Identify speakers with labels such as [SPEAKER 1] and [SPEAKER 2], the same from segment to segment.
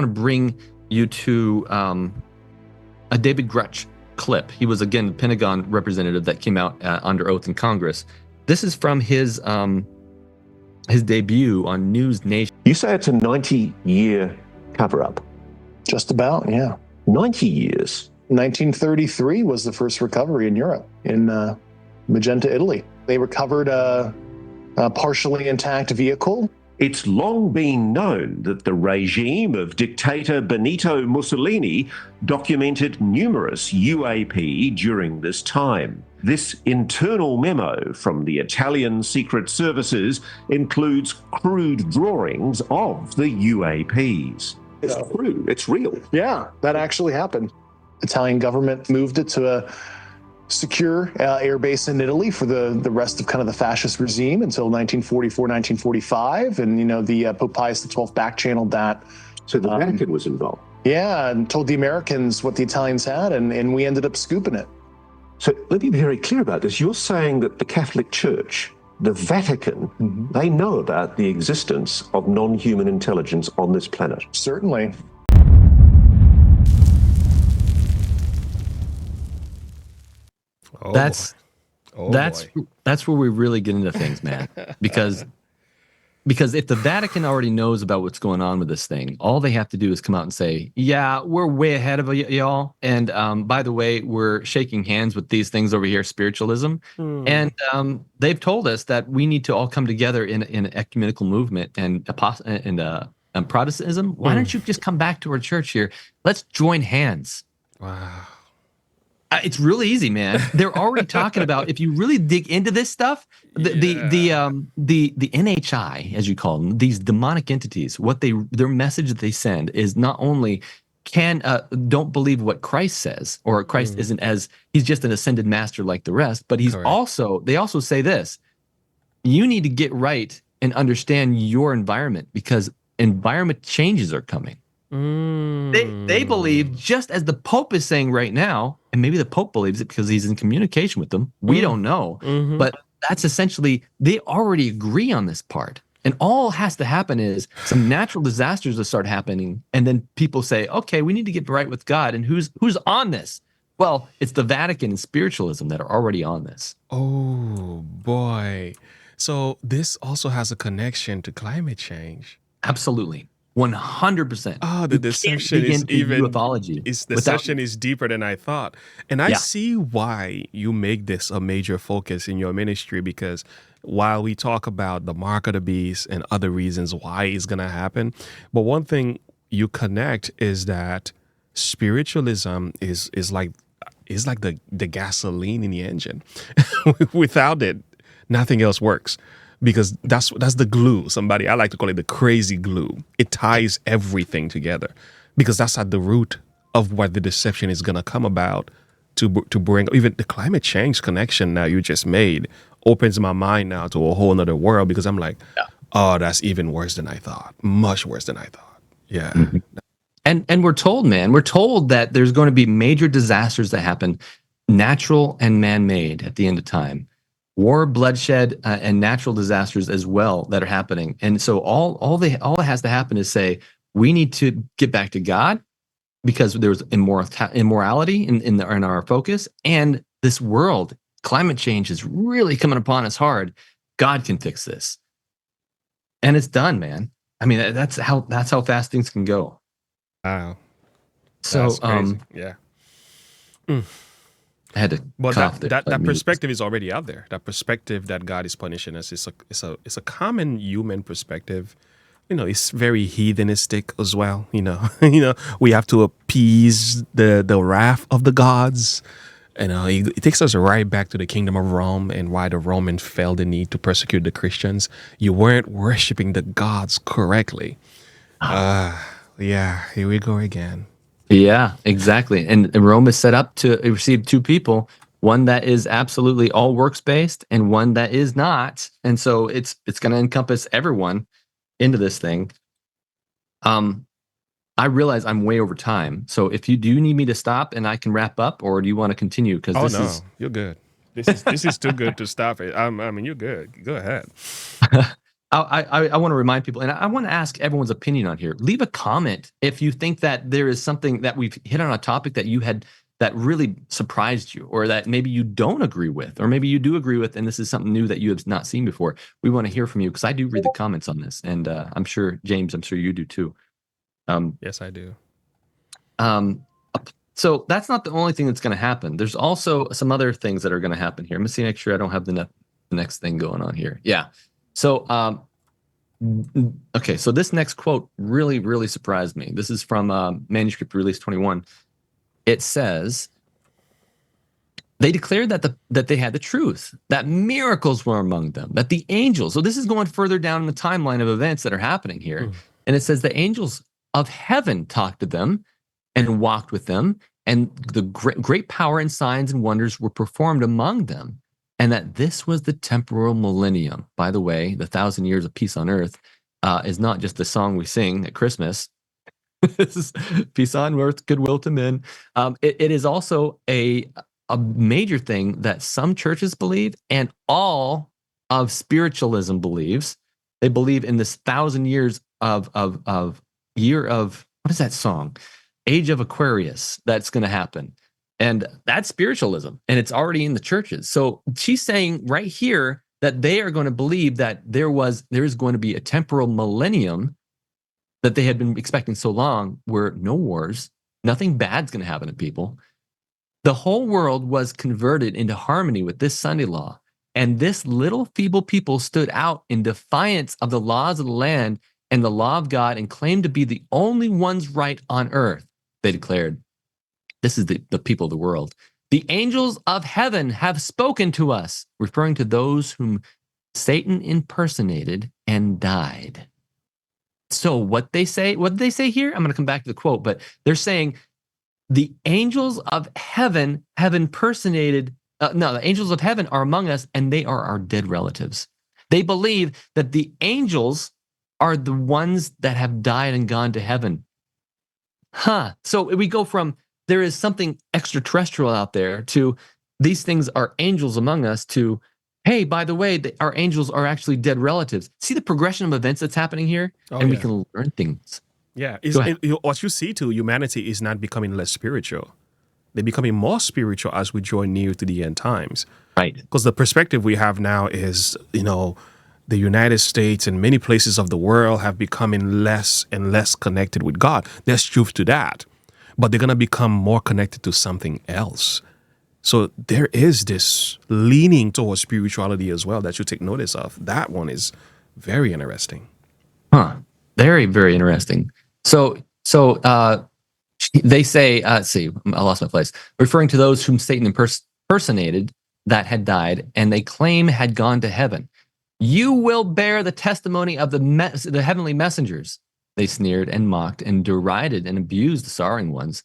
[SPEAKER 1] want to bring you to a David Grutch clip. He was, again, the Pentagon representative that came out under oath in Congress. This is from his debut on News Nation.
[SPEAKER 2] You say it's a 90-year cover-up.
[SPEAKER 3] Just about, yeah.
[SPEAKER 2] 90 years.
[SPEAKER 3] 1933 was the first recovery in Europe, in Magenta, Italy. They recovered a partially intact vehicle.
[SPEAKER 2] It's long been known that the regime of dictator Benito Mussolini documented numerous UAP during this time. This internal memo from the Italian Secret Services includes crude drawings of the UAPs. It's crude, it's real.
[SPEAKER 3] Yeah, that actually happened. Italian government moved it to a secure air base in Italy for the rest of kind of the fascist regime until 1944, 1945. And, the Pope Pius XII back-channeled that.
[SPEAKER 2] So the Vatican was involved?
[SPEAKER 3] Yeah, and told the Americans what the Italians had, and we ended up scooping it.
[SPEAKER 2] So let me be very clear about this. You're saying that the Catholic Church, the Vatican, they know about the existence of non-human intelligence on this planet?
[SPEAKER 3] Certainly.
[SPEAKER 4] Oh,
[SPEAKER 1] that's
[SPEAKER 4] boy.
[SPEAKER 1] that's where we really get into things, man. Because if the Vatican already knows about what's going on with this thing, all they have to do is come out and say, "Yeah, we're way ahead of y'all." And by the way, we're shaking hands with these things over here, spiritualism. And they've told us that we need to all come together in an ecumenical movement and Protestantism. Why don't you just come back to our church here? Let's join hands.
[SPEAKER 4] Wow.
[SPEAKER 1] It's really easy, man. They're already talking about, if you really dig into this stuff, the NHI, as you call them, these demonic entities, their message that they send is not only don't believe what Christ says, or Christ isn't he's just an ascended master like the rest, but they also say this: you need to get right and understand your environment, because environment changes are coming. They believe, just as the Pope is saying right now, and maybe the Pope believes it because he's in communication with them. We don't know. But that's essentially, they already agree on this part. And all has to happen is some natural disasters will start happening. And then people say, okay, we need to get right with God. And who's on this? Well, it's the Vatican and spiritualism that are already on this.
[SPEAKER 4] Oh, boy. So this also has a connection to climate change.
[SPEAKER 1] Absolutely. 100%.
[SPEAKER 4] Oh, the deception is even
[SPEAKER 1] ufology.
[SPEAKER 4] Deception is deeper than I thought. And I see why you make this a major focus in your ministry, because while we talk about the mark of the beast and other reasons why it's going to happen, but one thing you connect is that spiritualism is like the gasoline in the engine. Without it, nothing else works. Because that's the glue. I like to call it the crazy glue. It ties everything together, because that's at the root of what the deception is going to come about to bring. Even the climate change connection now you just made opens my mind now to a whole other world, because I'm like, oh, that's even worse than I thought. Much worse than I thought. Yeah.
[SPEAKER 1] And we're told, man, that there's going to be major disasters that happen, natural and man-made, at the end of time. War, bloodshed, and natural disasters as well that are happening. And so all that has to happen is say, we need to get back to God, because there's immorality in our focus, and this world, climate change is really coming upon us hard. God can fix this, and it's done, man. I mean, that's how fast things can go.
[SPEAKER 4] Wow.
[SPEAKER 1] So,
[SPEAKER 4] crazy. Yeah.
[SPEAKER 1] I had to.
[SPEAKER 4] Well, that perspective is already out there. That perspective that God is punishing us is a common human perspective. It's very heathenistic as well. We have to appease the wrath of the gods. It takes us right back to the kingdom of Rome and why the Romans felt the need to persecute the Christians. You weren't worshiping the gods correctly. Yeah, here we go again.
[SPEAKER 1] Yeah, exactly. And Rome is set up to receive two people, one that is absolutely all works-based and one that is not. And so it's going to encompass everyone into this thing. I realize I'm way over time. So if you do need me to stop and I can wrap up, or do you want to continue? Because
[SPEAKER 4] you're good. This is too good to stop it. I mean, you're good. Go ahead.
[SPEAKER 1] I want to remind people, and I want to ask everyone's opinion on here. Leave a comment if you think that there is something that we've hit on a topic that you had that really surprised you, or that maybe you don't agree with, or maybe you do agree with, and this is something new that you have not seen before. We want to hear from you, because I do read the comments on this, and I'm sure, James, I'm sure you do too.
[SPEAKER 4] Yes, I do.
[SPEAKER 1] So that's not the only thing that's going to happen. There's also some other things that are going to happen here. Let me see, make sure I don't have the next thing going on here. Yeah. So, okay. So this next quote really, really surprised me. This is from Manuscript Release 21. It says, they declared that they had the truth, that miracles were among them, that the angels. So this is going further down in the timeline of events that are happening here. And it says the angels of heaven talked to them and walked with them, and the great power and signs and wonders were performed among them, and that this was the temporal millennium. By the way, the 1,000 years of peace on earth is not just the song we sing at Christmas. This is peace on earth, goodwill to men. It is also a major thing that some churches believe, and all of spiritualism believes. They believe in this 1,000 years of year of, what is that song? Age of Aquarius, that's going to happen. And that's spiritualism, and it's already in the churches. So she's saying right here that they are going to believe that there is going to be a temporal millennium that they had been expecting so long, where no wars, nothing bad's going to happen to people. The whole world was converted into harmony with this Sunday law. And this little feeble people stood out in defiance of the laws of the land and the law of God, and claimed to be the only ones right on earth. They declared, this is the people of the world. The angels of heaven have spoken to us, referring to those whom Satan impersonated and died. So what did they say here? I'm going to come back to the quote, but they're saying the angels of heaven have impersonated, the angels of heaven are among us, and they are our dead relatives. They believe that the angels are the ones that have died and gone to heaven. So we go from there is something extraterrestrial out there to these things are angels among us to, hey, by the way, our angels are actually dead relatives. See the progression of events that's happening here? We can learn things.
[SPEAKER 4] Yeah. What you see too, humanity is not becoming less spiritual. They're becoming more spiritual as we draw near to the end times.
[SPEAKER 1] Right.
[SPEAKER 4] Because the perspective we have now is, the United States and many places of the world have becoming less and less connected with God. There's truth to that. But they're going to become more connected to something else. So there is this leaning towards spirituality as well that you take notice of. That one is very interesting.
[SPEAKER 1] Very, very interesting. So they say, let's see, I lost my place. Referring to those whom Satan impersonated that had died, and they claim had gone to heaven. You will bear the testimony of the heavenly messengers. They sneered and mocked and derided and abused the sorrowing ones.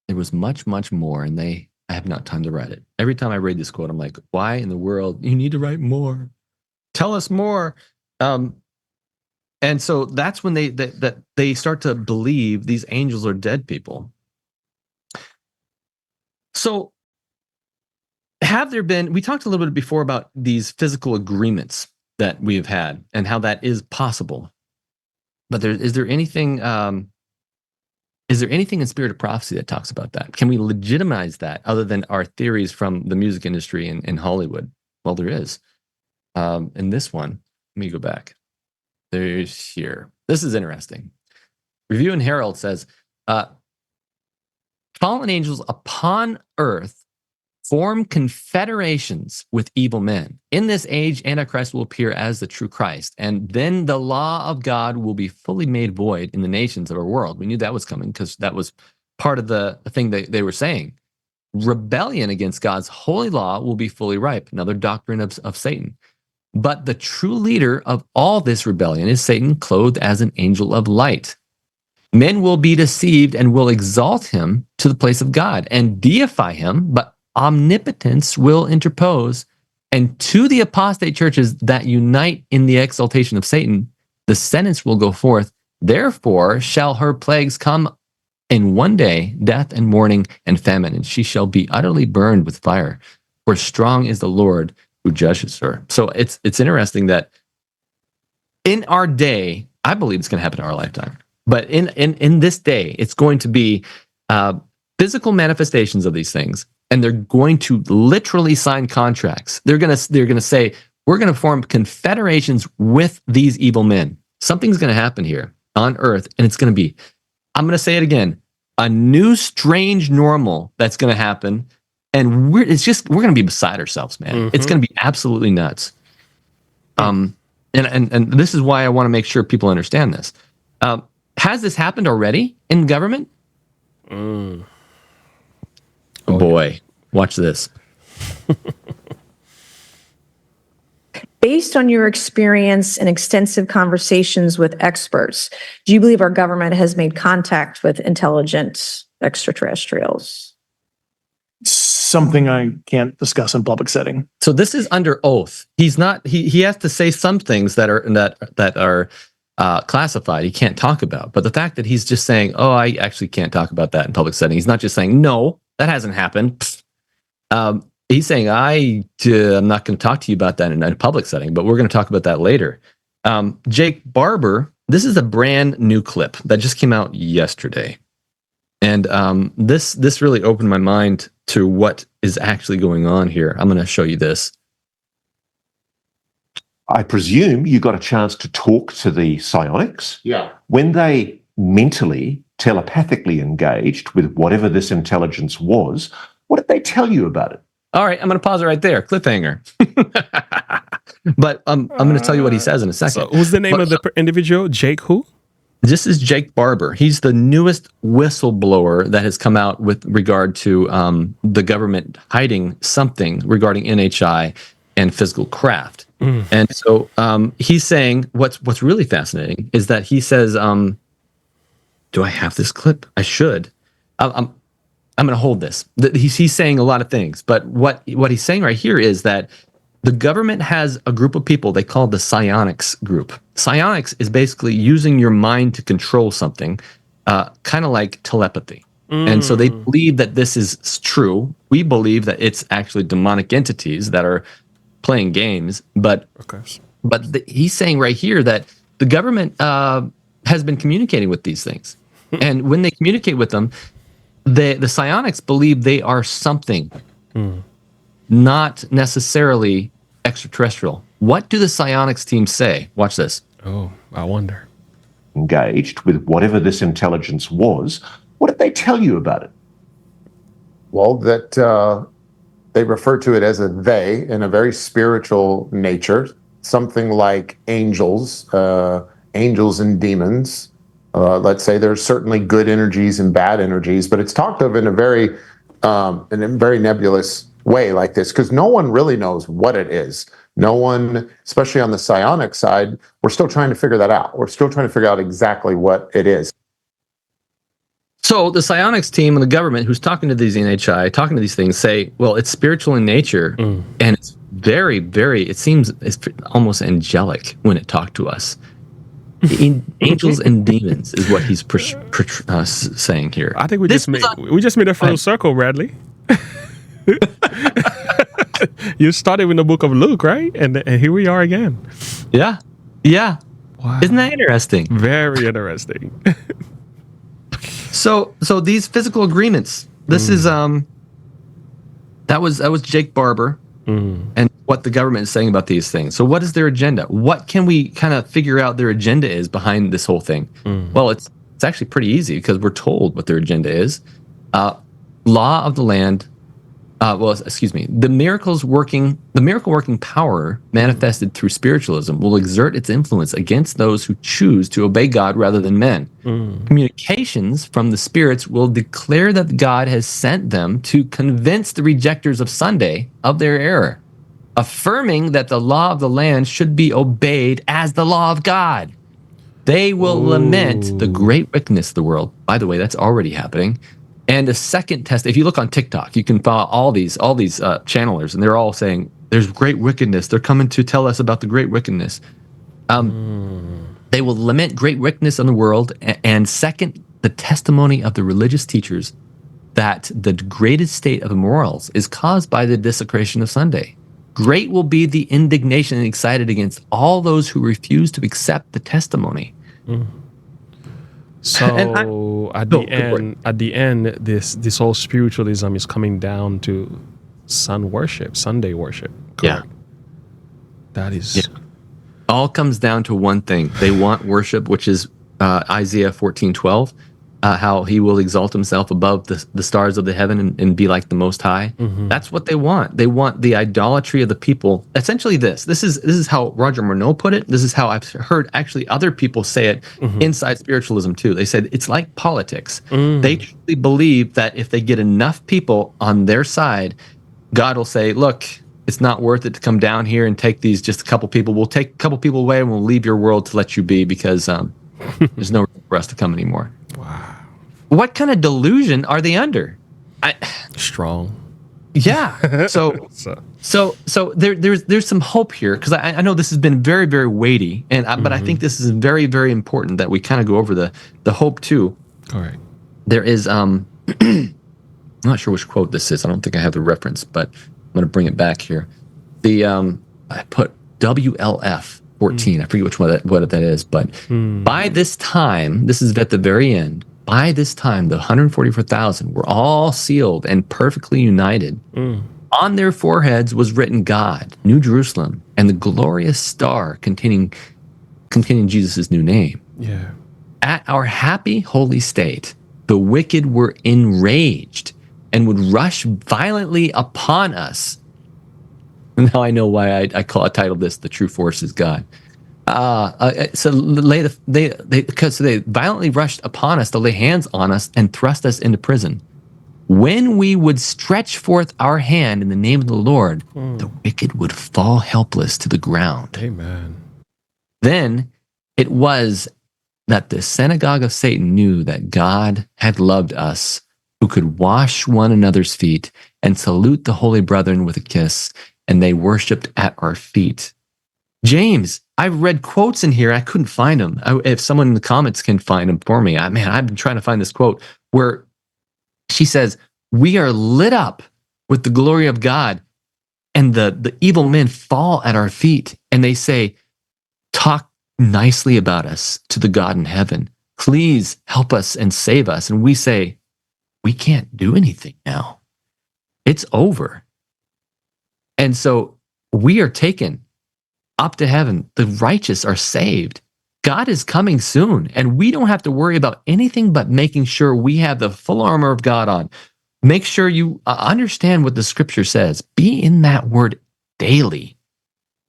[SPEAKER 1] There was much, much more, and I have not time to write it. Every time I read this quote, I'm like, why in the world? You need to write more. Tell us more. And so that's when they start to believe these angels are dead people. So have there been, we talked a little bit before about these physical agreements that we have had and how that is possible. But is there anything in Spirit of Prophecy that talks about that? Can we legitimize that other than our theories from the music industry in Hollywood? Well, there is. In this one, let me go back. There's here. This is interesting. Review and Herald says, fallen angels upon earth form confederations with evil men. In this age, Antichrist will appear as the true Christ, and then the law of God will be fully made void in the nations of our world. We knew that was coming because that was part of the thing they were saying. Rebellion against God's holy law will be fully ripe, another doctrine of Satan. But the true leader of all this rebellion is Satan, clothed as an angel of light. Men will be deceived and will exalt him to the place of God and deify him, but omnipotence will interpose, and to the apostate churches that unite in the exaltation of Satan, the sentence will go forth. Therefore shall her plagues come in one day, death and mourning and famine, and she shall be utterly burned with fire. For strong is the Lord who judges her. So it's interesting that in our day, I believe it's going to happen in our lifetime. But in this day, it's going to be physical manifestations of these things, and they're going to literally sign contracts. They're gonna say, we're going to form confederations with these evil men. Something's going to happen here on Earth, and it's going to be, I'm going to say it again, a new strange normal that's going to happen, and we're going to be beside ourselves, man. Mm-hmm. It's going to be absolutely nuts. And this is why I want to make sure people understand this. Has this happened already in government?
[SPEAKER 4] Oh
[SPEAKER 1] boy, yeah. Watch this.
[SPEAKER 5] Based on your experience and extensive conversations with experts, do you believe our government has made contact with intelligent extraterrestrials?
[SPEAKER 3] Something I can't discuss in public setting.
[SPEAKER 1] So this is under oath. He's not. He has to say some things that are classified. He can't talk about. But the fact that he's just saying, "Oh, I actually can't talk about that in public setting." He's not just saying, "No, that hasn't happened." He's saying, I'm not going to talk to you about that in a public setting, but we're going to talk about that later. Jake Barber, this is a brand new clip that just came out yesterday. And this really opened my mind to what is actually going on here. I'm going to show you this.
[SPEAKER 2] I presume you got a chance to talk to the psionics.
[SPEAKER 3] Yeah.
[SPEAKER 2] When they mentally, telepathically engaged with whatever this intelligence was, what did they tell you about it?
[SPEAKER 1] All right, I'm going to pause it right there. Cliffhanger. But I'm going to tell you what he says in a second.
[SPEAKER 4] So who's the name of the individual? Jake who?
[SPEAKER 1] This is Jake Barber. He's the newest whistleblower that has come out with regard to the government hiding something regarding NHI and physical craft. Mm. And so he's saying what's really fascinating is that he says, do I have this clip? I should. I'm going to hold this. He's saying a lot of things, but what he's saying right here is that the government has a group of people they call the psionics group. Psionics is basically using your mind to control something, kind of like telepathy. And so they believe that this is true. We believe that it's actually demonic entities that are playing games. But he's saying right here that the government has been communicating with these things. And when they communicate with them, the psionics believe they are something, not necessarily extraterrestrial. What do the psionics team say? Watch this.
[SPEAKER 4] Oh, I wonder.
[SPEAKER 2] Engaged with whatever this intelligence was, what did they tell you about it?
[SPEAKER 6] Well, that they refer to it as a they in a very spiritual nature, something like angels and demons. Let's say there's certainly good energies and bad energies, but it's talked of in a very nebulous way like this, because no one really knows what it is. No one, especially on the psionic side, we're still trying to figure that out. We're still trying to figure out exactly what it is.
[SPEAKER 1] So the psionics team and the government who's talking to these NHI, talking to these things, say, well, it's spiritual in nature, and it's very, very, it's almost angelic when it talked to us. Angels and demons is what he's saying here.
[SPEAKER 4] I think we just made a full circle, Bradley. You started in the book of Luke, right? And here we are again.
[SPEAKER 1] Yeah. Wow. Isn't that interesting?
[SPEAKER 4] Very interesting.
[SPEAKER 1] So these physical agreements. This is that was Jake Barber. And what the government is saying about these things. So what is their agenda? What can we kind of figure out their agenda is behind this whole thing? Well, it's actually pretty easy because we're told what their agenda is. Law of the land. The miracle working power manifested through spiritualism will exert its influence against those who choose to obey God rather than men. Communications from the spirits will declare that God has sent them to convince the rejectors of Sunday of their error, affirming that the law of the land should be obeyed as the law of God. They will lament the great wickedness of the world. By the way, that's already happening. And a second test, if you look on TikTok, you can follow all these channelers, and they're all saying, there's great wickedness. They're coming to tell us about the great wickedness. They will lament great wickedness in the world. And second, the testimony of the religious teachers that the degraded state of the morals is caused by the desecration of Sunday. Great will be the indignation excited against all those who refuse to accept the testimony.
[SPEAKER 4] So at the end, this whole spiritualism is coming down to Sunday worship. Correct?
[SPEAKER 1] Yeah.
[SPEAKER 4] That is
[SPEAKER 1] all comes down to one thing. They want worship, which is Isaiah 14:12, how he will exalt himself above the stars of the heaven and be like the Most High. That's what they want. They want the idolatry of the people. Essentially this is how Roger Morneau put it. This is how I've heard actually other people say it inside spiritualism too. They said it's like politics. They truly believe that if they get enough people on their side, God will say, look, it's not worth it to come down here and take these just a couple people. We'll take a couple people away and we'll leave your world to let you be because there's no reason for us to come anymore.
[SPEAKER 4] wow.
[SPEAKER 1] What kind of delusion are they under?
[SPEAKER 4] Strong.
[SPEAKER 1] Yeah. So there's some hope here because I know this has been very, very weighty, but I think this is very, very important that we kind of go over the hope too.
[SPEAKER 4] All right.
[SPEAKER 1] There is I'm not sure which quote this is. I don't think I have the reference, but I'm going to bring it back here. I put WLF 14. I forget which one what that is, but by this time, this is at the very end. By this time, the 144,000 were all sealed and perfectly united. On their foreheads was written God, New Jerusalem, and the glorious star containing Jesus' new name.
[SPEAKER 4] Yeah.
[SPEAKER 1] At our happy, holy state, the wicked were enraged and would rush violently upon us. Now I know why I titled this "The True Force is God." So they violently rushed upon us to lay hands on us and thrust us into prison. When we would stretch forth our hand in the name of the Lord, the wicked would fall helpless to the ground.
[SPEAKER 4] Amen.
[SPEAKER 1] Then it was that the synagogue of Satan knew that God had loved us, who could wash one another's feet and salute the holy brethren with a kiss, and they worshipped at our feet. James, I've read quotes in here. I couldn't find them. If someone in the comments can find them for me, I've been trying to find this quote where she says, we are lit up with the glory of God, and the evil men fall at our feet, and they say, talk nicely about us to the God in heaven. Please help us and save us. And we say, we can't do anything now. It's over. And so we are taken up to heaven. The righteous are saved. God is coming soon, and we don't have to worry about anything but making sure we have the full armor of God on. Make sure you understand what the scripture says. Be in that word daily.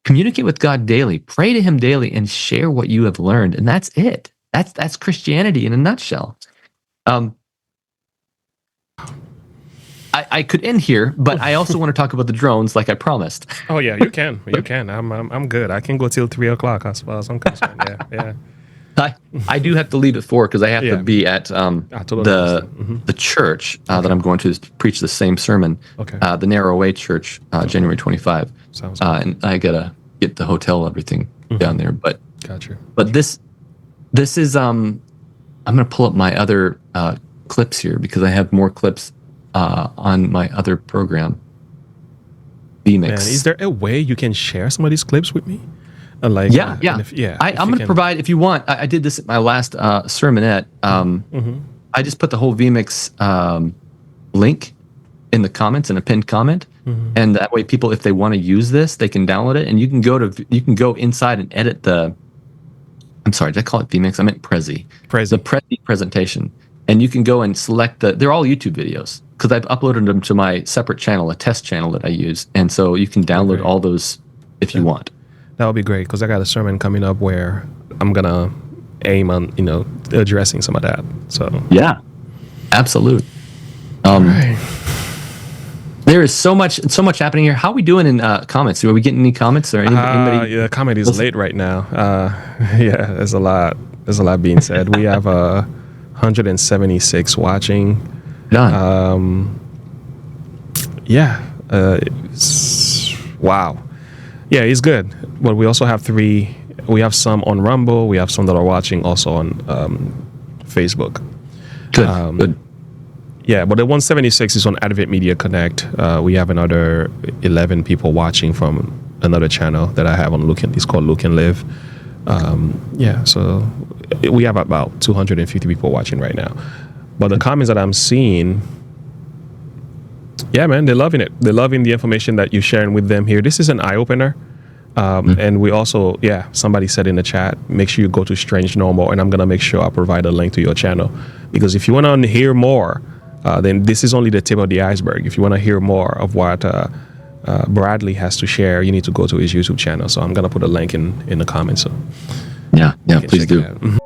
[SPEAKER 1] Communicate with God daily. Pray to him daily and share what you have learned. And that's it. That's Christianity in a nutshell. I could end here, but I also want to talk about the drones like I promised.
[SPEAKER 4] Oh yeah, you can. You can. I'm good. I can go till 3:00 as far as I'm concerned. Yeah.
[SPEAKER 1] I do have to leave at 4 because I have to be at the church that I'm going to preach the same sermon. Okay. The Narrow Way Church, January 25.
[SPEAKER 4] Sounds good.
[SPEAKER 1] And I gotta get the hotel, everything down there. But
[SPEAKER 4] gotcha.
[SPEAKER 1] But this is I'm gonna pull up my other clips here because I have more clips on my other program. VMix.
[SPEAKER 4] Man, is there a way you can share some of these clips with me? I'm going to
[SPEAKER 1] provide, if you want, I did this at my last sermonette. I just put the whole VMix link in the comments, in a pinned comment. And that way people, if they want to use this, they can download it. And you can go inside and edit I'm sorry, did I call it VMix? I meant Prezi. The Prezi presentation. And you can go and select they're all YouTube videos because I've uploaded them to my separate channel, a test channel that I use. And so you can download all those if you want.
[SPEAKER 4] That would be great because I got a sermon coming up where I'm going to aim on, addressing some of that. So
[SPEAKER 1] yeah, absolute.
[SPEAKER 4] Right.
[SPEAKER 1] There is so much happening here. How are we doing in comments? Are we getting any comments or anybody?
[SPEAKER 4] Yeah, comment is late right now. Yeah, there's a lot being said. We have 176 watching.
[SPEAKER 1] Done.
[SPEAKER 4] Wow. Yeah, it's good. But we also have we have some on Rumble. We have some that are watching also on Facebook.
[SPEAKER 1] Good. Good.
[SPEAKER 4] Yeah, but the 176 is on Advent Media Connect. We have another 11 people watching from another channel that I have on it's called Look and Live. So we have about 250 people watching right now. But the comments that I'm seeing, yeah, man, they're loving it. They're loving the information that you're sharing with them here. This is an eye-opener. And we also, somebody said in the chat, make sure you go to Strange Normal, and I'm going to make sure I provide a link to your channel. Because if you want to hear more, then this is only the tip of the iceberg. If you want to hear more of what Bradley has to share, you need to go to his YouTube channel. So I'm going to put a link in the comments. So
[SPEAKER 1] yeah, please do.